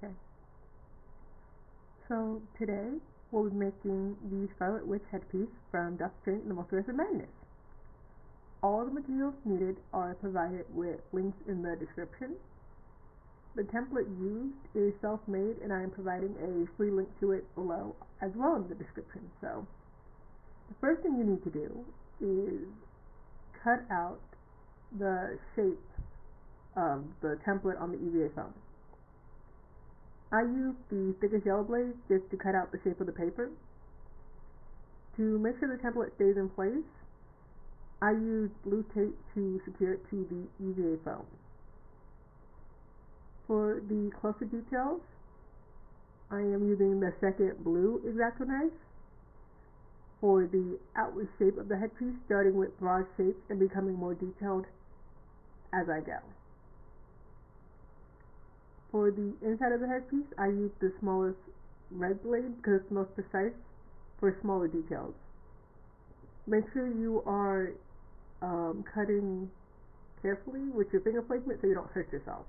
Okay, so today we'll be making the Scarlet Witch headpiece from Doctor Strange and the Multiverse of Madness. All the materials needed are provided with links in the description. The template used is self-made and I am providing a free link to it below as well in the description. So the first thing you need to do is cut out the shape of the template on the EVA foam. I use the thickest yellow blade just to cut out the shape of the paper. To make sure the template stays in place, I use blue tape to secure it to the EVA foam. For the closer details, I am using the second blue X-Acto knife for the outward shape of the headpiece, starting with broad shapes and becoming more detailed as I go. For the inside of the headpiece, I use the smallest red blade because it's most precise for smaller details. Make sure you are cutting carefully with your finger placement so you don't hurt yourself.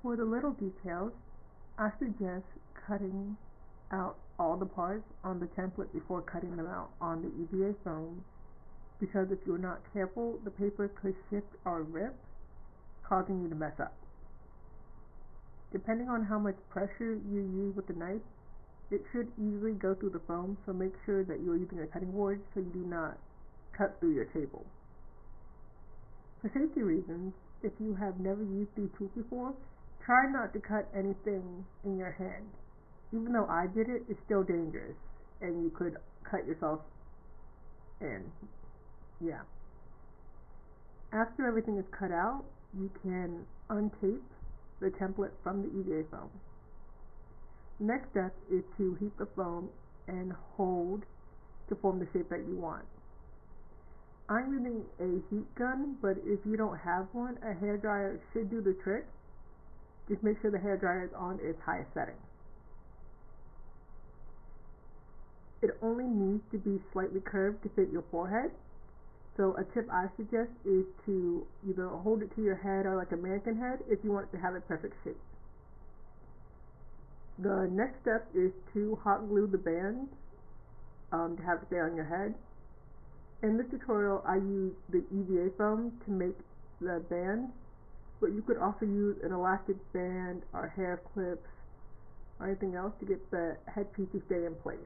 For the little details, I suggest cutting out all the parts on the template before cutting them out on the EVA foam, because if you're not careful, the paper could shift or rip, causing you to mess up. Depending on how much pressure you use with the knife, it should easily go through the foam, so make sure that you're using a cutting board so you do not cut through your table. For safety reasons, if you have never used these tools before, try not to cut anything in your hand. Even though I did it, it's still dangerous, and you could cut yourself in. Yeah. After everything is cut out, you can untape the template from the EVA foam. Next step is to heat the foam and hold to form the shape that you want. I'm using a heat gun, but if you don't have one, a hairdryer should do the trick. Just make sure the hairdryer is on its highest setting. It only needs to be slightly curved to fit your forehead. So a tip I suggest is to either hold it to your head or like a mannequin head if you want it to have a perfect shape. The next step is to hot glue the band to have it stay on your head. In this tutorial I used the EVA foam to make the band, but you could also use an elastic band or hair clips or anything else to get the headpiece to stay in place.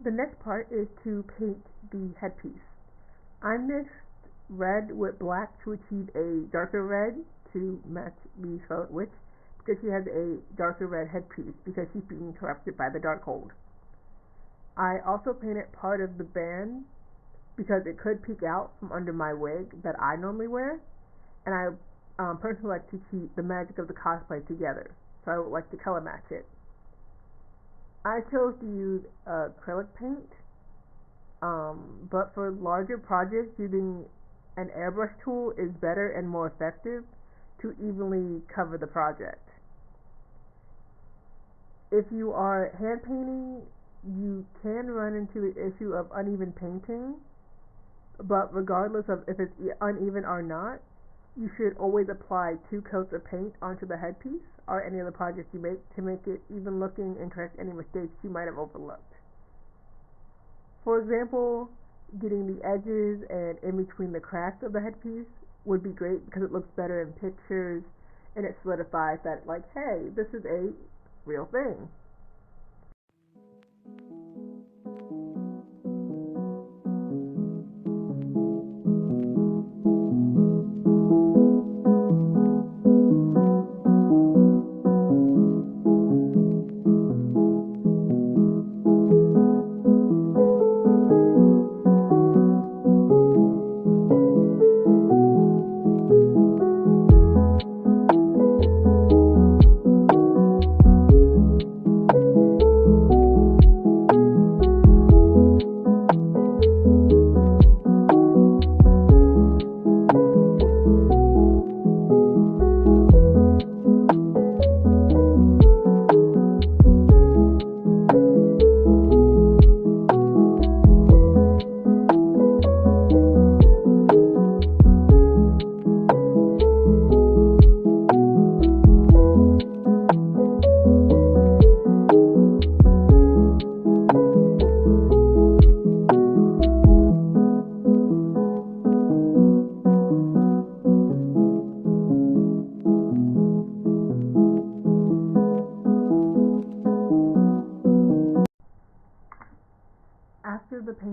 The next part is to paint the headpiece. I mixed red with black to achieve a darker red to match the Scarlet Witch because she has a darker red headpiece because she's being corrupted by the Darkhold. I also painted part of the band because it could peek out from under my wig that I normally wear, and I personally like to keep the magic of the cosplay together, so I would like to color match it. I chose to use acrylic paint, but for larger projects using an airbrush tool is better and more effective to evenly cover the project. If you are hand painting, you can run into the issue of uneven painting, but regardless of if it's uneven or not, you should always apply 2 coats of paint onto the headpiece or any other project you make to make it even looking and correct any mistakes you might have overlooked. For example, getting the edges and in between the cracks of the headpiece would be great because it looks better in pictures and it solidifies that, like, hey, this is a real thing.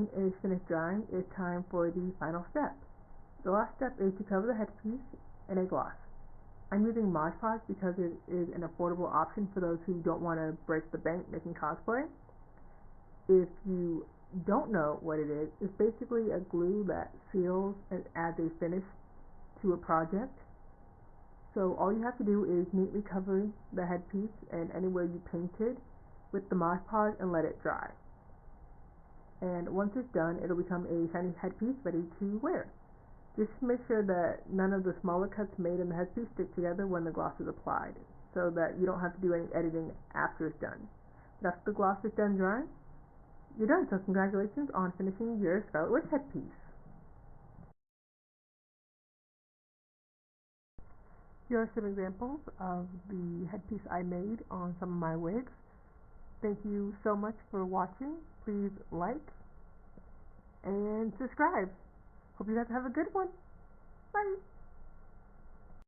everything is finished drying, it's time for the final step. The last step is to cover the headpiece in a gloss. I'm using Mod Podge because it is an affordable option for those who don't want to break the bank making cosplay. If you don't know what it is, it's basically a glue that seals and adds a finish to a project. So all you have to do is neatly cover the headpiece and anywhere you painted with the Mod Podge and let it dry. And once it's done, it'll become a shiny headpiece ready to wear. Just make sure that none of the smaller cuts made in the headpiece stick together when the gloss is applied, so that you don't have to do any editing after it's done. But after the gloss is done drying, you're done, so congratulations on finishing your Scarlet Witch headpiece. Here are some examples of the headpiece I made on some of my wigs. Thank you so much for watching. Please like and subscribe. Hope you guys have a good one. Bye.